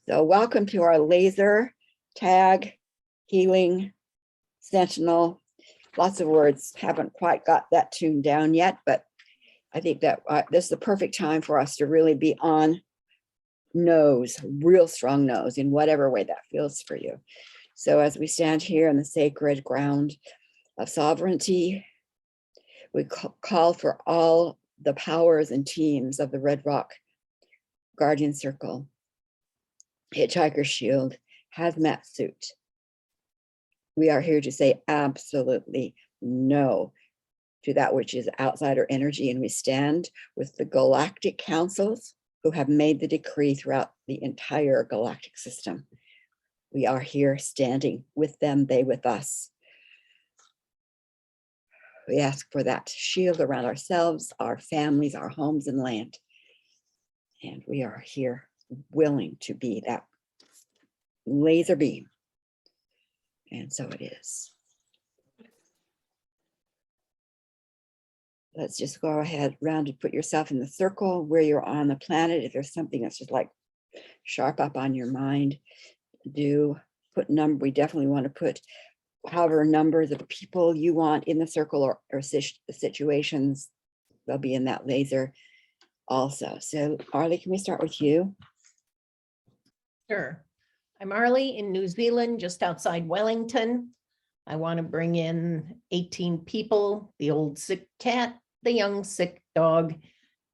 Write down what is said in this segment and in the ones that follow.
So welcome to our laser tag healing sentinel. Lots of words, haven't quite got that tuned down yet, but I think that this is the perfect time for us to really be on nose, real strong nose in whatever way that feels for you. So as we stand here in the sacred ground of sovereignty, we call for all the powers and teams of the Red Rock Guardian Circle, Hitchhiker Shield, Hazmat Suit. We are here to say absolutely no to that which is outsider energy, and we stand with the galactic councils who have made the decree throughout the entire galactic system. We are here standing with them, they with us. We ask for that shield around ourselves, our families, our homes and land. And we are here willing to be that laser beam. And so it is. Let's just go ahead round and put yourself in the circle where you're on the planet. If there's something that's just like sharp up on your mind, do put number. We definitely want to put however numbers of people you want in the circle or situations. They'll be in that laser also. So Arlie, can we start with you? Sure. I'm Arlie in New Zealand, just outside Wellington. I want to bring in 18 people, the old sick cat, the young sick dog,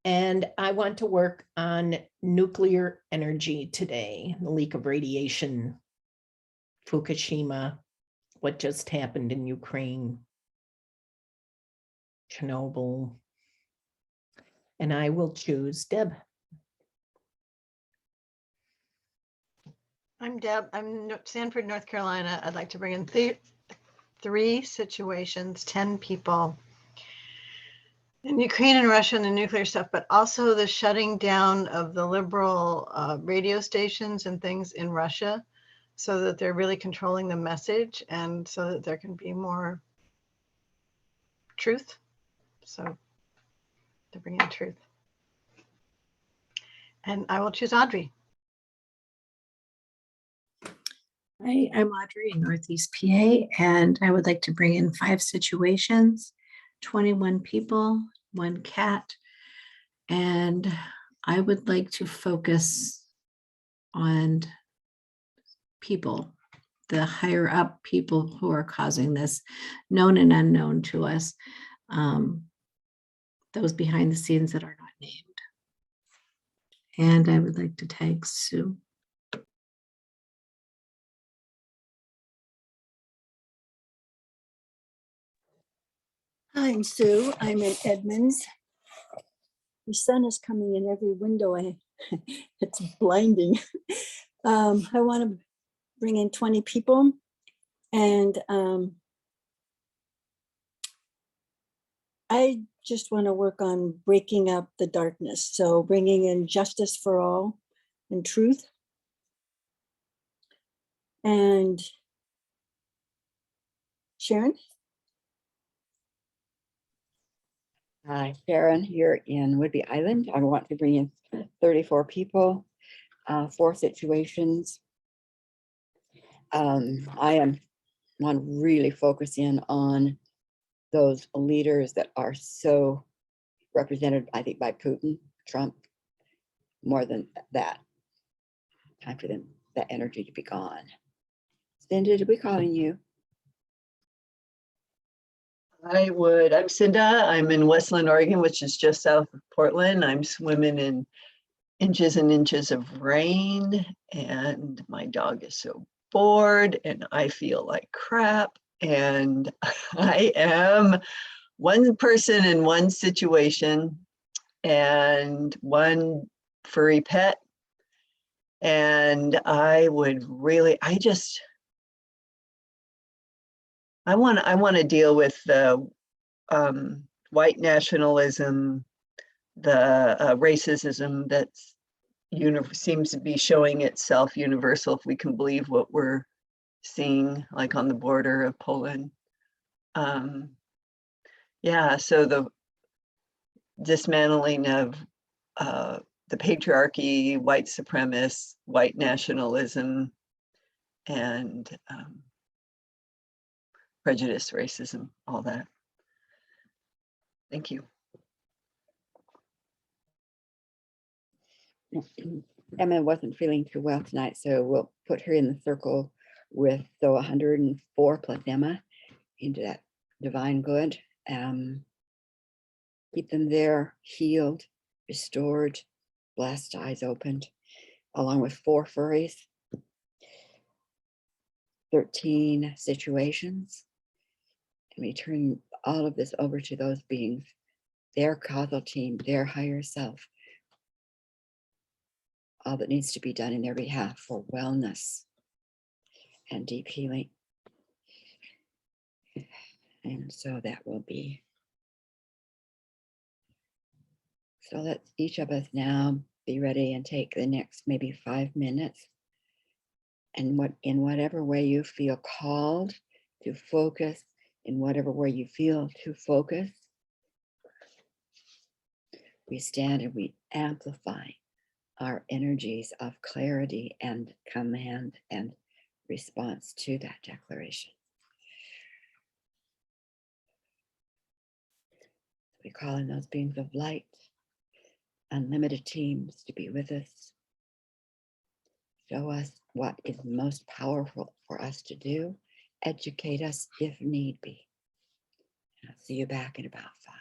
and I want to work on nuclear energy today, the leak of radiation, Fukushima, what just happened in Ukraine, Chernobyl, and I will choose Deb. I'm Deb. I'm Sanford, North Carolina. I'd like to bring in three situations, 10 people in Ukraine and Russia and the nuclear stuff, but also the shutting down of the liberal radio stations and things in Russia so that they're really controlling the message and so that there can be more truth. So to bring in truth. And I will choose Audrey. Hi, I'm Audrey in Northeast PA, and I would like to bring in 5 situations, 21 people, 1 cat, and I would like to focus on people, the higher up people who are causing this, known and unknown to us, those behind the scenes that are not named. And I would like to tag Sue. Hi, I'm Sue. I'm in Edmonds. The sun is coming in every window. It's blinding. I want to bring in 20 people, and I just want to work on breaking up the darkness. So bringing in justice for all and truth. And Sharon? Hi, Sharon here in Whidbey Island. I want to bring in 34 people, 4 situations. I want to really focus in on those leaders that are so represented, I think, by Putin, Trump, more than that. Time for them, that energy to be gone. Cindy, did we call on you? I'm Cinda. I'm in Westland, Oregon, which is just south of Portland. I'm swimming in inches and inches of rain, and my dog is so bored, and I feel like crap. And I am one person in one situation and one furry pet. And I would really, I want to deal with the white nationalism, the racism that seems to be showing itself universal, if we can believe what we're seeing, like on the border of Poland. Yeah, so the dismantling of the patriarchy, white supremacists, white nationalism, and prejudice, racism, all that. Thank you. Emma wasn't feeling too well tonight, so we'll put her in the circle with the 104 plus Emma into that divine good. Keep them there, healed, restored, blessed, eyes opened, along with 4 furries, 13 situations. And we turn all of this over to those beings, their causal team, their higher self, all that needs to be done in their behalf for wellness and deep healing. And so that will be. So let's each of us now be ready and take the next maybe 5 minutes. And in whatever way you feel called to focus, in whatever way you feel to focus, we stand and we amplify our energies of clarity and command and response to that declaration. We call in those beings of light, unlimited teams to be with us. Show us what is most powerful for us to do. Educate us if need be. I'll see you back in about 5.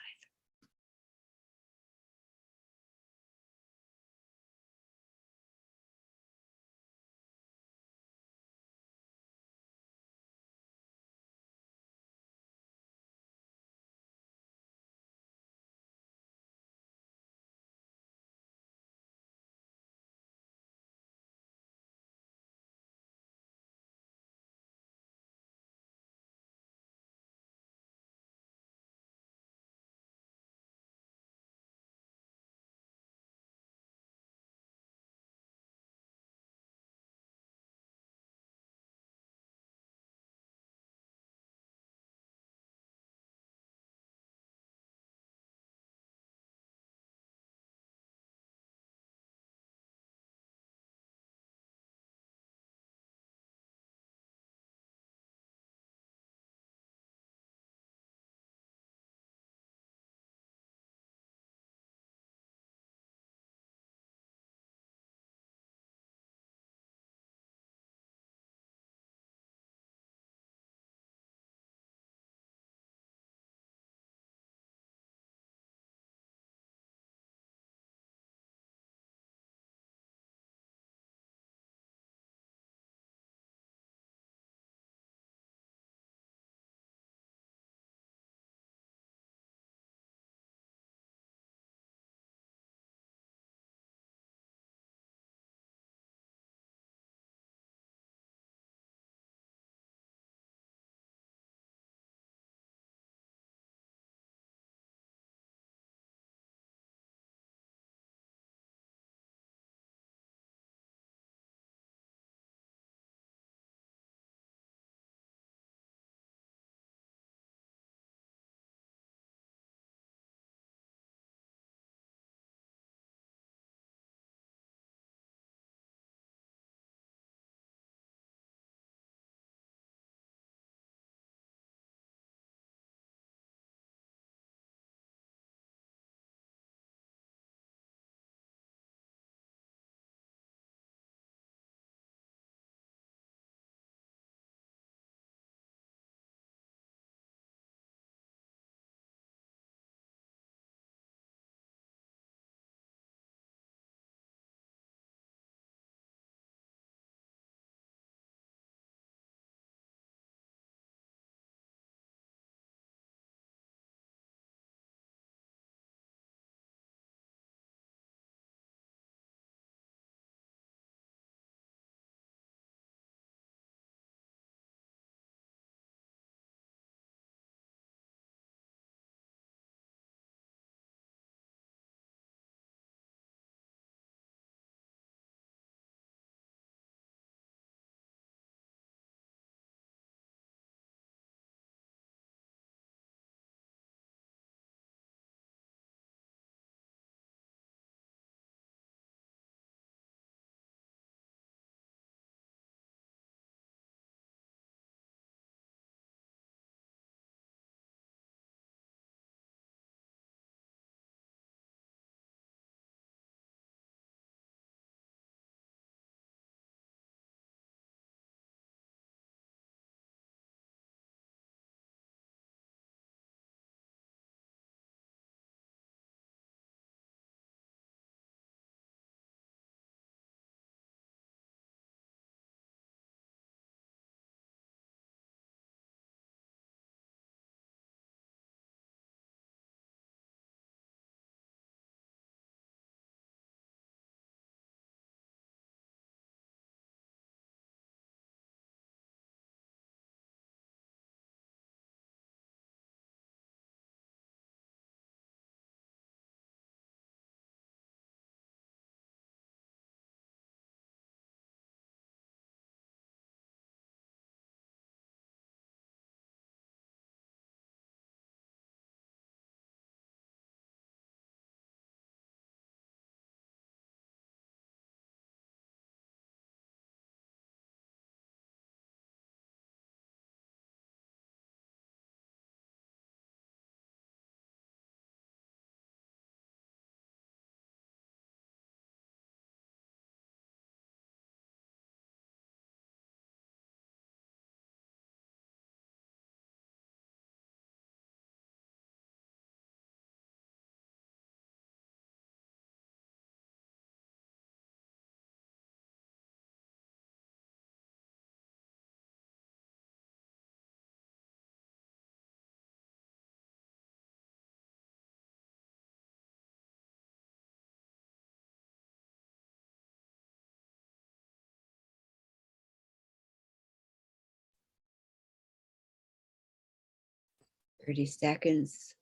30 seconds.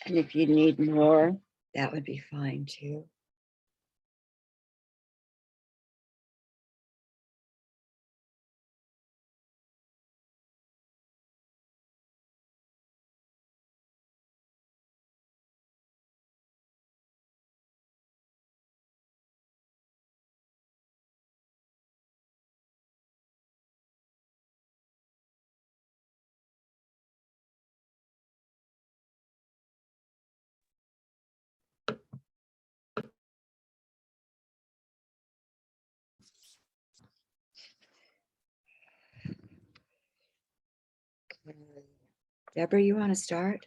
And if you need more, that would be fine too. Deborah, you want to start?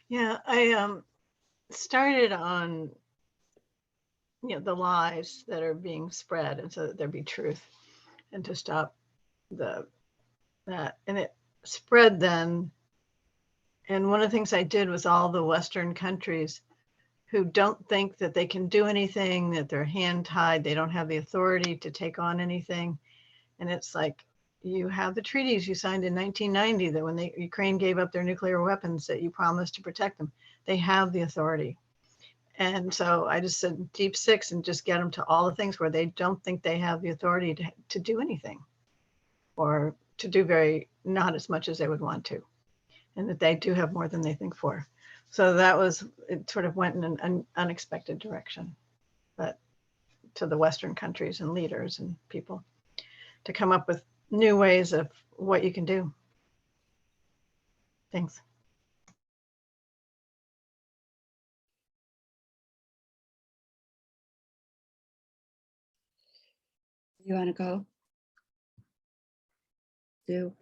Yeah, I started on the lies that are being spread, and so that there be truth, and to stop that, and it spread then. And one of the things I did was all the Western countries who don't think that they can do anything, that they're hand tied, they don't have the authority to take on anything. And it's like, you have the treaties you signed in 1990 that when Ukraine gave up their nuclear weapons, that you promised to protect them. They have the authority. And so I just said deep six and just get them to all the things where they don't think they have the authority to do anything, or to do not as much as they would want to, and that they do have more than they think for. So it sort of went in an unexpected direction, but to the Western countries and leaders and people to come up with new ways of what you can do. Thanks. You want to go? Sue?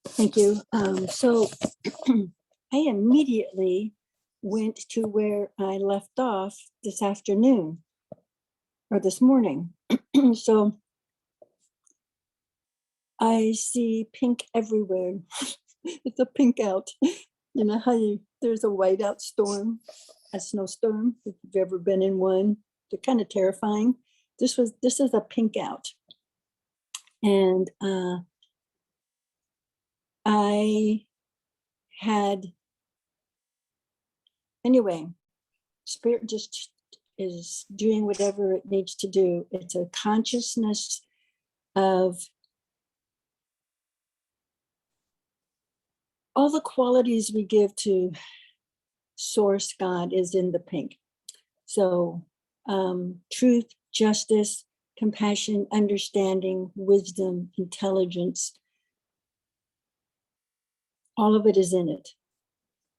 Thank you. So I immediately went to where I left off this afternoon or this morning. So I see pink everywhere. It's a pink out. You know how there's a whiteout storm, a snowstorm, if you've ever been in one. They're kind of terrifying. This is a pink out. And I had, anyway, spirit just is doing whatever it needs to do. It's a consciousness of all the qualities we give to source God is in the pink. So truth, justice, compassion, understanding, wisdom, intelligence, all of it is in it.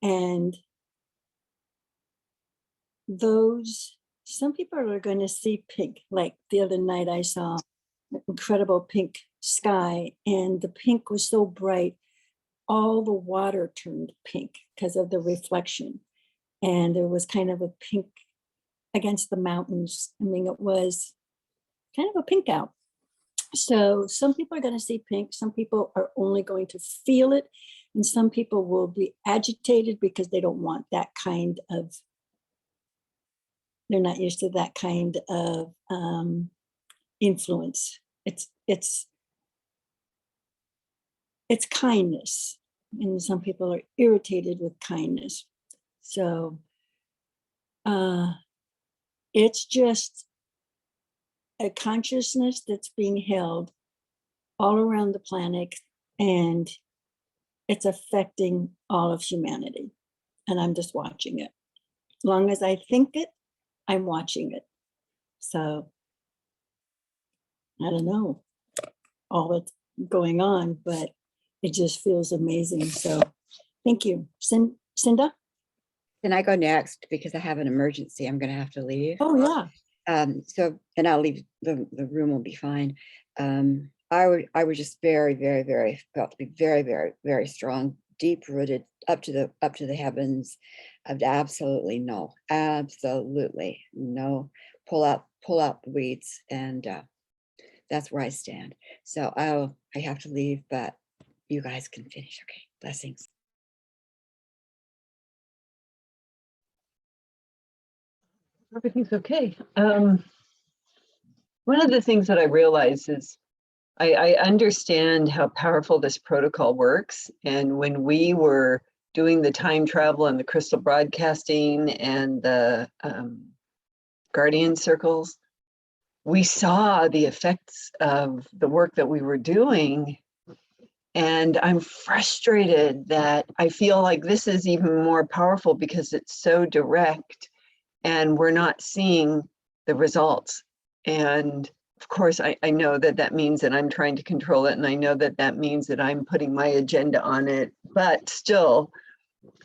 And some people are going to see pink. Like the other night I saw an incredible pink sky, and the pink was so bright, all the water turned pink because of the reflection. And there was kind of a pink against the mountains. I mean, it was kind of a pink out. So some people are going to see pink, some people are only going to feel it, and some people will be agitated because they don't want that kind of, they're not used to that kind of influence. It's kindness, and some people are irritated with kindness. So it's just a consciousness that's being held all around the planet, and it's affecting all of humanity. And I'm just watching it. As long as I think it, I'm watching it. So I don't know all that's going on, but it just feels amazing. So thank you. Cinda? Can I go next? Because I have an emergency. I'm going to have to leave. Oh, yeah. And I'll leave, the room will be fine. I was just very, very, very, felt to be very, very, very strong, deep rooted up to the heavens of absolutely no, pull out the weeds. And that's where I stand. So I have to leave, but you guys can finish. Okay, blessings. Everything's okay. One of the things that I realize is I understand how powerful this protocol works. And when we were doing the time travel and the crystal broadcasting and the guardian circles, we saw the effects of the work that we were doing. And I'm frustrated that I feel like this is even more powerful because it's so direct and we're not seeing the results. And of course, I know that that means that I'm trying to control it. And I know that that means that I'm putting my agenda on it, but still.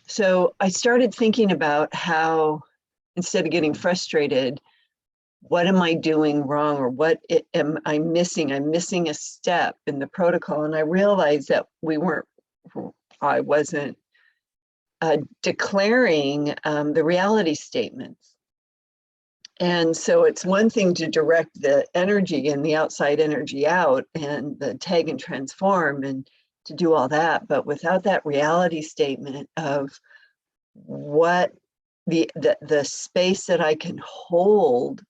So I started thinking about how, instead of getting frustrated, what am I doing wrong, or what am I missing? I'm missing a step in the protocol. And I realized that I wasn't declaring the reality statements. And so it's one thing to direct the energy and the outside energy out and the tag and transform and to do all that. But without that reality statement of what the space that I can hold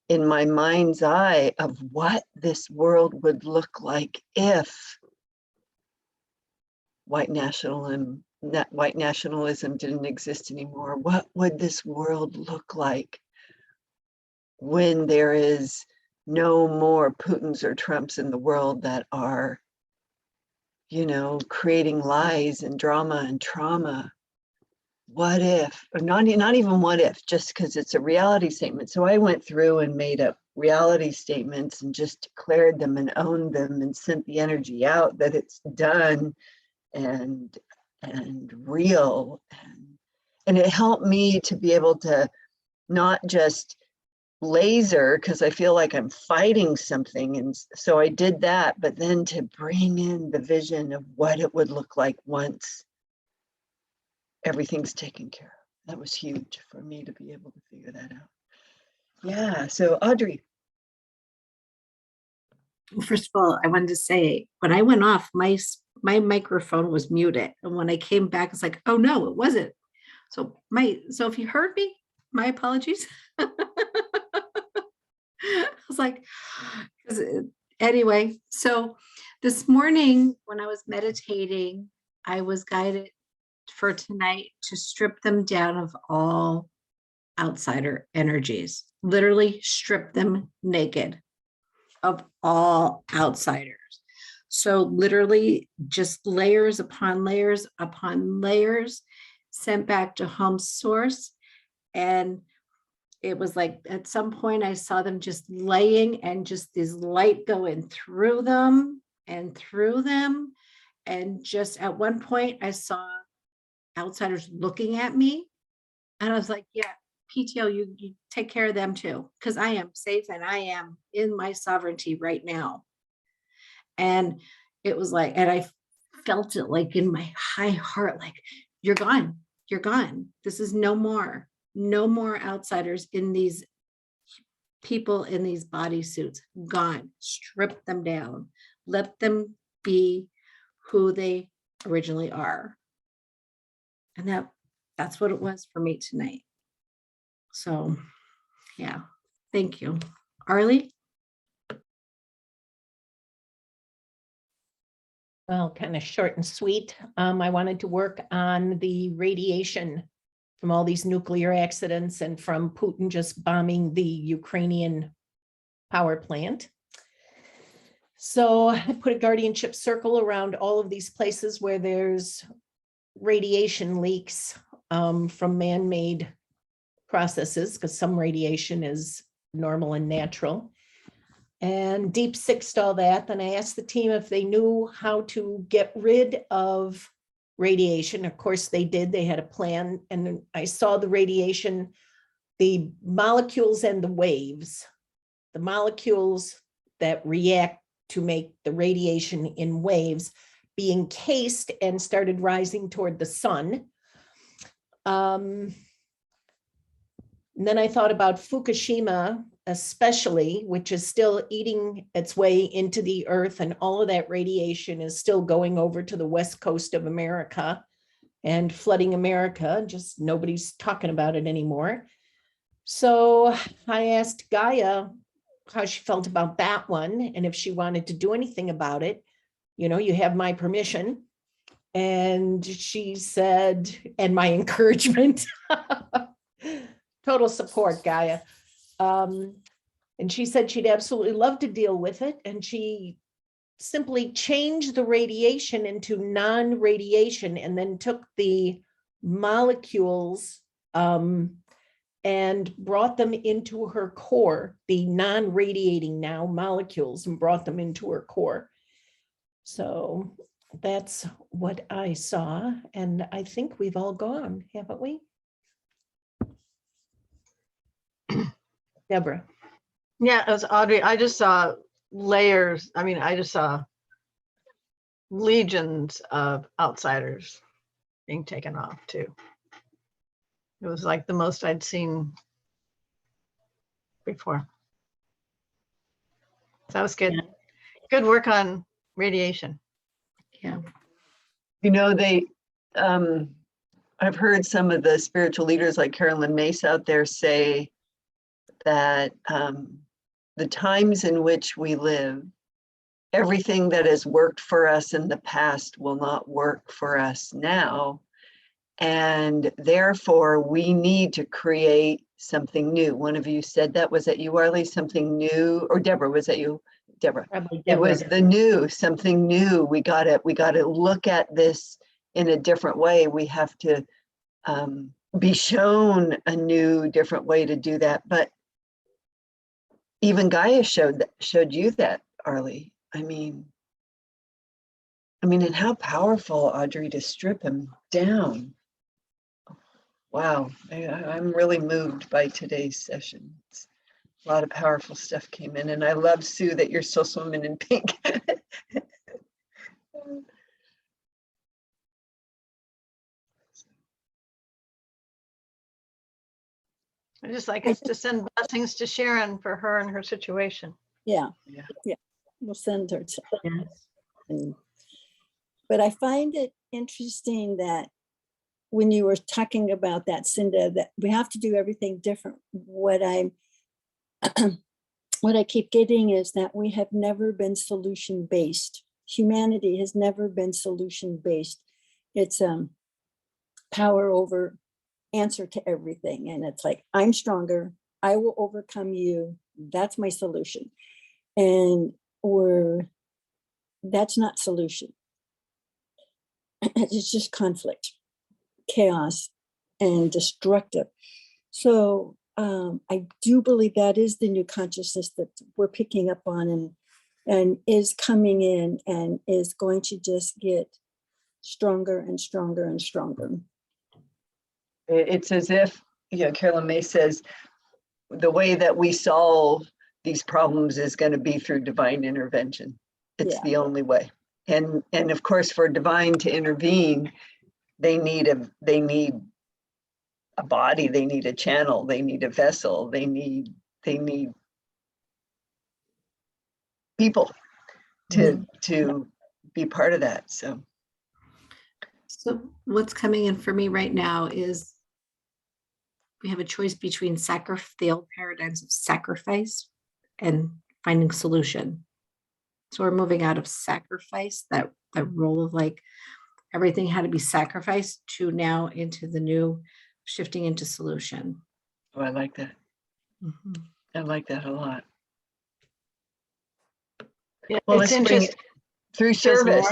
in my mind's eye of what this world would look like if white nationalism didn't exist anymore. What would this world look like when there is no more Putins or Trumps in the world that are, you know, creating lies and drama and trauma? What if, or not even what if, just because it's a reality statement. So I went through and made up reality statements and just declared them and owned them and sent the energy out that it's done and real. And it helped me to be able to not just laser, because I feel like I'm fighting something. And so I did that, but then to bring in the vision of what it would look like once everything's taken care of. That was huge for me to be able to figure that out. Yeah, so Audrey. Well, first of all, I wanted to say, when I went off, my microphone was muted. And when I came back, it's like, oh no, it wasn't. So if you heard me, my apologies. I was like, anyway, so this morning when I was meditating, I was guided for tonight to strip them down of all outsider energies, literally strip them naked of all outsiders. So literally just layers upon layers upon layers sent back to home source. And it was like at some point I saw them just laying and just this light going through them and through them. And just at one point I saw outsiders looking at me. And I was like, yeah, PTO, you take care of them too, because I am safe and I am in my sovereignty right now. And it was like, and I felt it like in my high heart, like, you're gone, you're gone. This is no more outsiders in these people in these bodysuits, gone, strip them down, let them be who they originally are. And that's what it was for me tonight. So yeah, thank you. Arlie? Well, kind of short and sweet. I wanted to work on the radiation from all these nuclear accidents and from Putin just bombing the Ukrainian power plant. So I put a guardianship circle around all of these places where there's radiation leaks from man-made processes, because some radiation is normal and natural. And deep sixed all that. Then I asked the team if they knew how to get rid of radiation. Of course they did. They had a plan. And I saw the radiation, the molecules and the waves, the molecules that react to make the radiation in waves being cased and started rising toward the sun. And then I thought about Fukushima, especially, which is still eating its way into the earth, and all of that radiation is still going over to the west coast of America and flooding America. Just nobody's talking about it anymore. So I asked Gaia, how she felt about that one, and if she wanted to do anything about it. You have my permission. And she said, and my encouragement, total support, Gaia. And she said she'd absolutely love to deal with it. And she simply changed the radiation into non-radiation and then took the molecules and brought them into her core, the non-radiating now molecules, and brought them into her core. So that's what I saw. And I think we've all gone, haven't we? Deborah. Yeah, it was Audrey. I just saw layers. I mean, I just saw legions of outsiders being taken off too. It was like the most I'd seen before. So that was good. Yeah. Good work on radiation. Yeah. They, I've heard some of the spiritual leaders like Carolyn Mace out there say that the times in which we live, everything that has worked for us in the past will not work for us now. And therefore, we need to create something new. One of you said that. Was that you, Arlie? Something new? Or Deborah, was that you? Deborah. Probably It Deborah. was the new, something new. We gotta look at this in a different way. We have to be shown a new, different way to do that. But even Gaia showed you that, Arlie. I mean, and how powerful, Audrey, to strip him down. Wow, I'm really moved by today's session. A lot of powerful stuff came in, and I love, Sue, that you're still swimming in pink. I just like us to send blessings to Sharon for her and her situation. Yeah. Yeah. Yeah. We'll send her. Yes. But I find it interesting that when you were talking about that, Cinda, that we have to do everything different. What I keep getting is that we have never been solution-based. Humanity has never been solution-based. It's power over answer to everything. And it's like, I'm stronger, I will overcome you. That's my solution. And that's not solution. It's just conflict, chaos, and destructive. So I do believe that is the new consciousness that we're picking up on and is coming in and is going to just get stronger and stronger and stronger. It's as if, Carolyn May says, the way that we solve these problems is going to be through divine intervention. It's the only way. And of course, for divine to intervene, they need a body, they need a channel, they need a vessel, they need people to be part of that. So what's coming in for me right now is we have a choice between the old paradigms of sacrifice and finding solution. So we're moving out of sacrifice, that role of like everything had to be sacrificed, to now into the new, shifting into solution. I like that. Mm-hmm. I like that a lot. Yeah, Well, it's let's bring it interesting. through service.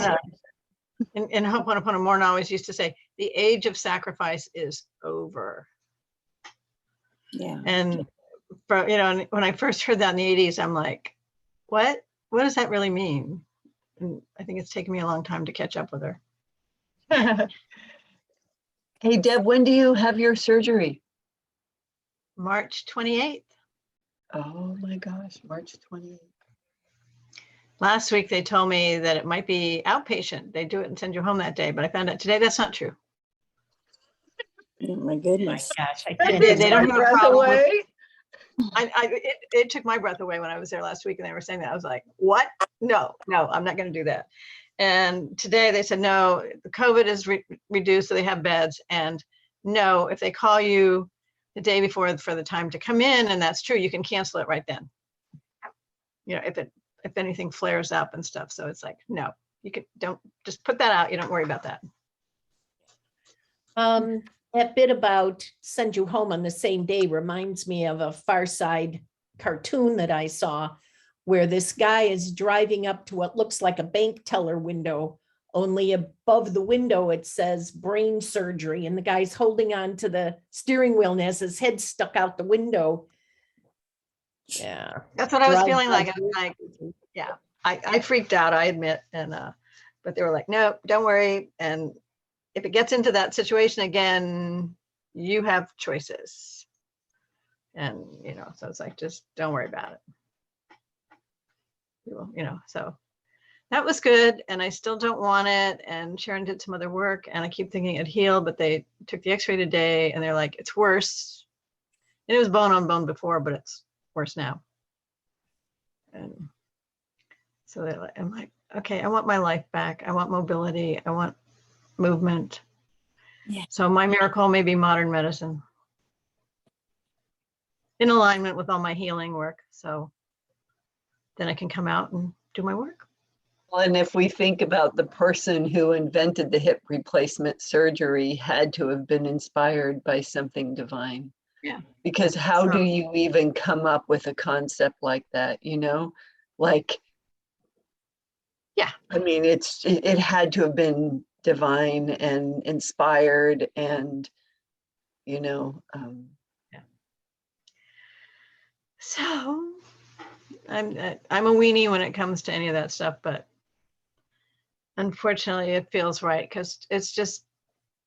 And Ho'oponopono Morna always used to say, the age of sacrifice is over. Yeah. And when I first heard that in the 80s, I'm like, what does that really mean? And I think it's taken me a long time to catch up with her. Hey, Deb, when do you have your surgery? March 28th. Oh my gosh, March 28th. Last week, they told me that it might be outpatient. They do it and send you home that day, but I found out today that's not true. Oh my goodness. Gosh, I They can't. don't have a Breath problem with- away. It took my breath away when I was there last week and they were saying that. I was like, what? No, I'm not going to do that. And today they said, no, the COVID is reduced, so they have beds. And no, if they call you the day before for the time to come in, and that's true, you can cancel it right then. you know, if anything flares up and stuff. So it's like, no, don't just put that out. You don't worry about that. That bit about send you home on the same day reminds me of a Far Side cartoon that I saw where this guy is driving up to what looks like a bank teller window, only above the window it says brain surgery, and the guy's holding on to the steering wheel and has his head stuck out the window. Yeah. That's what I was Drive feeling like. by I was like, yeah, I freaked out, I admit. And, but they were like, no, don't worry. And if it gets into that situation again, you have choices. And, you know, so it's like, just don't worry about it. You know, so that was good. And I still don't want it. And Sharon did some other work and I keep thinking it healed, but they took the x-ray today and they're like, it's worse. And it was bone on bone before, but it's worse now. And so I'm like, okay, I want my life back. I want mobility. I want movement. Yeah. So my miracle may be modern medicine in alignment with all my healing work. So then I can come out and do my work. Well, and if we think about the person who invented the hip replacement surgery had to have been inspired by something divine. Yeah. Because how So- do you even come up with a concept like that, you know? Like, Yeah. I mean, it had to have been divine and inspired and, you know, So I'm a weenie when it comes to any of that stuff, but unfortunately it feels right because it's just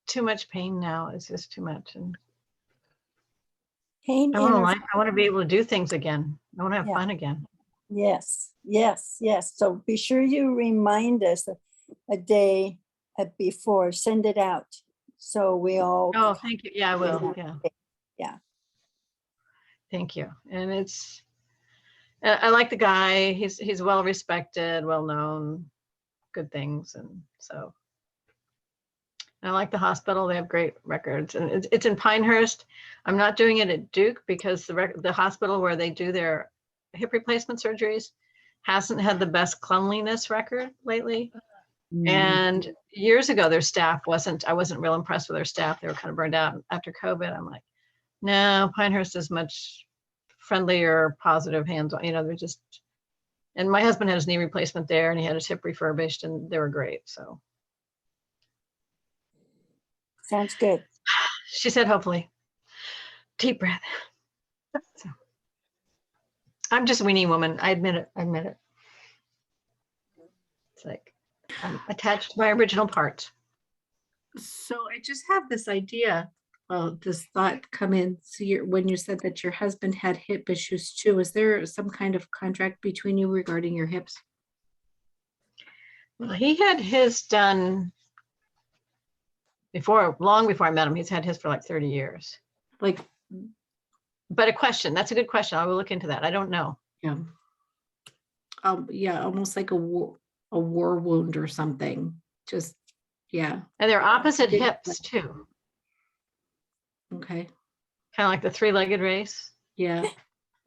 too much pain now. It's just too much. And Pain I want a interferes. life. I want to be able to do things again. I want to have Yeah. fun again. Yes, yes, yes. So be sure you remind us a day before, send it out. So we all. Oh, thank you. Yeah, I will. Yeah. Yeah. Thank you. And I like the guy. He's well respected, well known, good things. And so I like the hospital. They have great records, and it's in Pinehurst. I'm not doing it at Duke because the hospital where they do their hip replacement surgeries hasn't had the best cleanliness record lately. And years ago, their staff I wasn't real impressed with their staff. They were kind of burned out after COVID. I'm like, no, Pinehurst is much friendlier, positive, hands-on, you know, they're just, and my husband had his knee replacement there and he had his hip refurbished and they were great. So Sounds good. she said, hopefully. Deep breath. So, I'm just a weenie woman. I admit it. It's like I'm attached to my original part. So I just have this idea, well, this thought come in. So when you said that your husband had hip issues too, is there some kind of contract between you regarding your hips? Well, he had his done long before I met him. He's had his for like 30 years. Like, But that's a good question. I will look into that. I don't know. yeah. Yeah, almost like a war wound or something. Just, yeah. And they're opposite hips too. Okay. Kind of like the three-legged race. Yeah.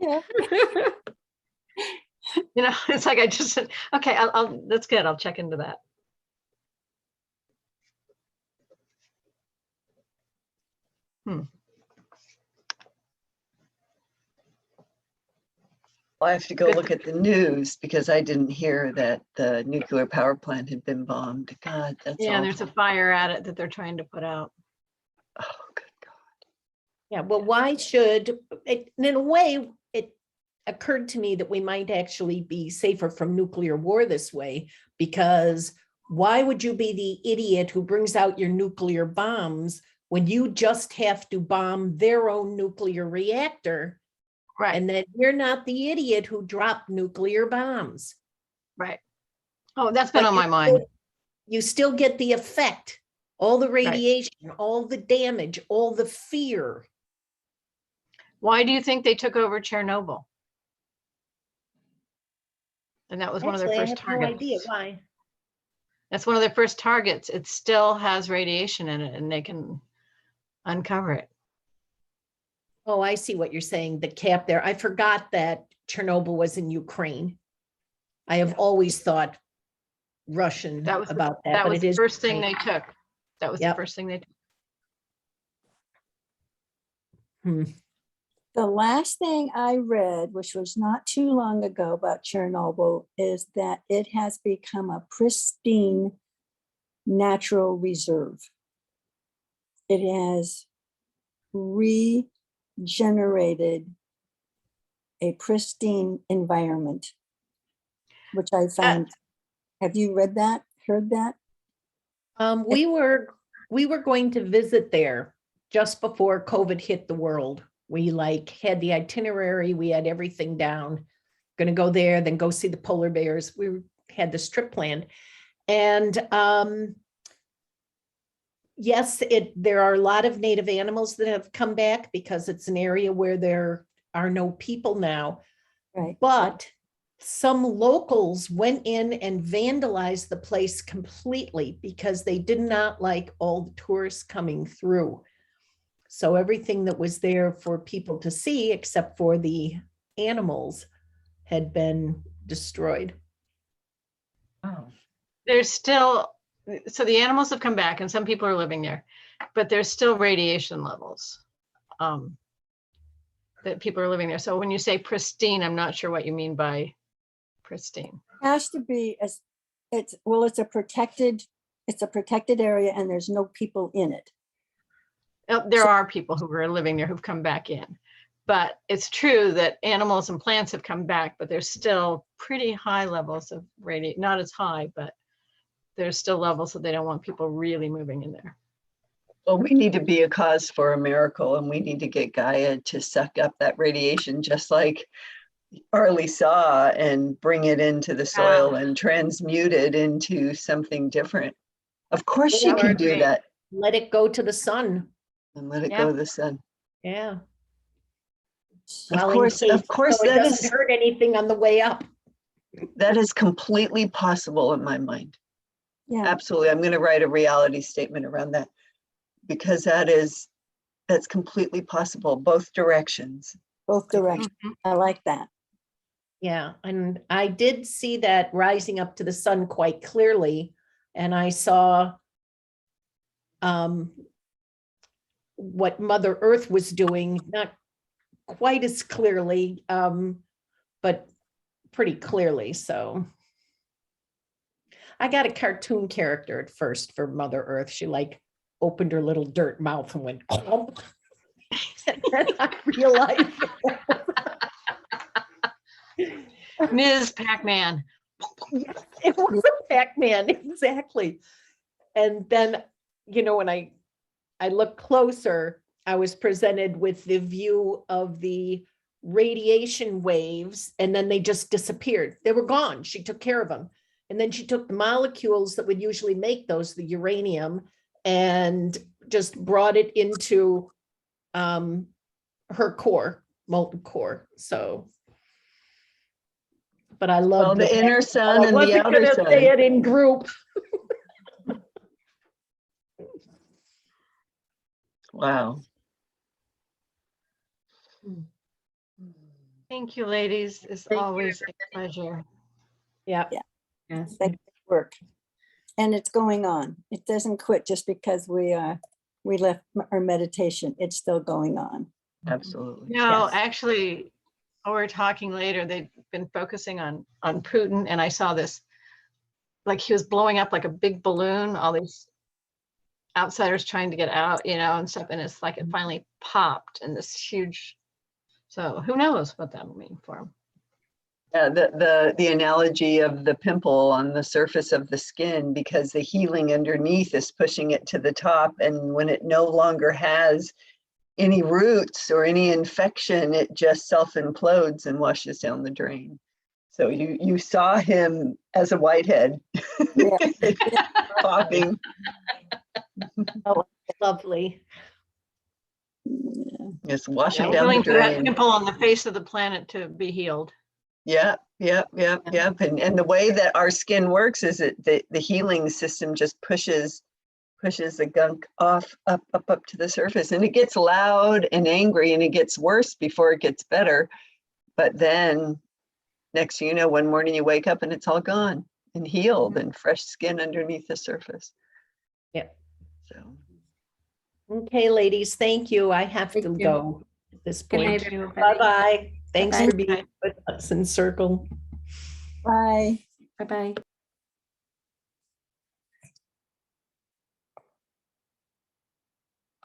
Yeah. You know, it's like okay, that's good. I'll check into that. I have to go look at the news because I didn't hear that the nuclear power plant had been bombed. God, that's Yeah, there's a awful. fire at it that they're trying to put out. Oh, good God. Yeah, well, why should it, in a way, it occurred to me that we might actually be safer from nuclear war this way, because why would you be the idiot who brings out your nuclear bombs when you just have to bomb their own nuclear reactor? Right, And then you're not the idiot who dropped nuclear bombs. right. Oh, that's been But on my mind. You still get the effect, all the radiation, all the damage, all the fear. Why do you think they took over Chernobyl? And that was one of their Actually, I first have no targets. idea why. That's one of their first targets. It still has radiation in it and they can uncover it. Oh, I see what you're saying, the cap there. I forgot that Chernobyl was in Ukraine. I have always thought Russian That was, about that, that but was it the is. first thing they Ukraine. took. That was the Yep. first thing they took. The last thing I read, which was not too long ago about Chernobyl, is that it has become a pristine natural reserve. It has regenerated a pristine environment, which I found. Have you read that, heard that? We were going to visit there just before COVID hit the world. We like had the itinerary, we had everything down. Going to go there, then go see the polar bears. We had this trip planned, and yes, there are a lot of native animals that have come back because it's an area where there are no people now. Right. But some locals went in and vandalized the place completely because they did not like all the tourists coming through. So everything that was there for people to see, except for the animals, had been destroyed. Oh. There's still, so the animals have come back and some people are living there, but there's still radiation levels that people are living there. So when you say pristine, I'm not sure what you mean by pristine. Has to be as it's a protected area and there's no people in it. There are people who are living there who've come back in, but it's true that animals and plants have come back, but there's still pretty high levels of radiation, not as high, but there's still levels that they don't want people really moving in there. Well, we need to be a cause for a miracle, and we need to get Gaia to suck up that radiation, just like Arlie saw, and bring it into the soil and transmute it into something different. Of course she Or can do great. that. Let it go to the sun. And let it Yeah. go to the sun. Yeah. Of Well, in course, case, so it that doesn't is hurt anything on the way up. that is completely possible in my mind. Yeah. Absolutely. I'm going to write a reality statement around that, because that's completely possible, both directions. Both directions. Mhm. I like that. Yeah, and I did see that rising up to the sun quite clearly, and I saw what Mother Earth was doing, not quite as clearly, but pretty clearly. So I got a cartoon character at first for Mother Earth. She like opened her little dirt mouth and went clump. And then I realized Ms. Pac-Man. it was a Pac-Man, exactly. And then, when I looked closer, I was presented with the view of the radiation waves, and then they just disappeared. They were gone. She took care of them. And then she took the molecules that would usually make those, the uranium, and just brought it into her core, molten core. So, but I love The inner sun I and the wasn't outer gonna sun. say it in group. Wow. Thank you, ladies. It's Thank you, always a pleasure. Yeah. Yes. That work. And it's going on. It doesn't quit just because we left our meditation. It's still going on. Absolutely. No, Yes. actually, we're talking later. They've been focusing on Putin, and I saw this, like he was blowing up like a big balloon, all these outsiders trying to get out, and stuff. And it's like it finally popped in this huge, so who knows what that will mean for him. Yeah, the analogy of the pimple on the surface of the skin, because the healing underneath is pushing it to the top. And when it no longer has any roots or any infection, it just self-implodes and washes down the drain. So you saw him as a whitehead Yeah. popping. Lovely. Just washing I'm down the willing for that drain. pimple on the face of the planet to be healed. Yep. And the way that our skin works is that the healing system just pushes the gunk off, up to the surface, and it gets loud and angry, and it gets worse before it gets better. But then next thing you know, one morning you wake up and it's all gone and healed and fresh skin underneath the surface. Yep. So Okay, ladies, thank you. I have to Thank you. go at this Good night, point. everybody. Bye-bye. Thanks Bye-bye. for being with us in Circle. Bye. Bye-bye.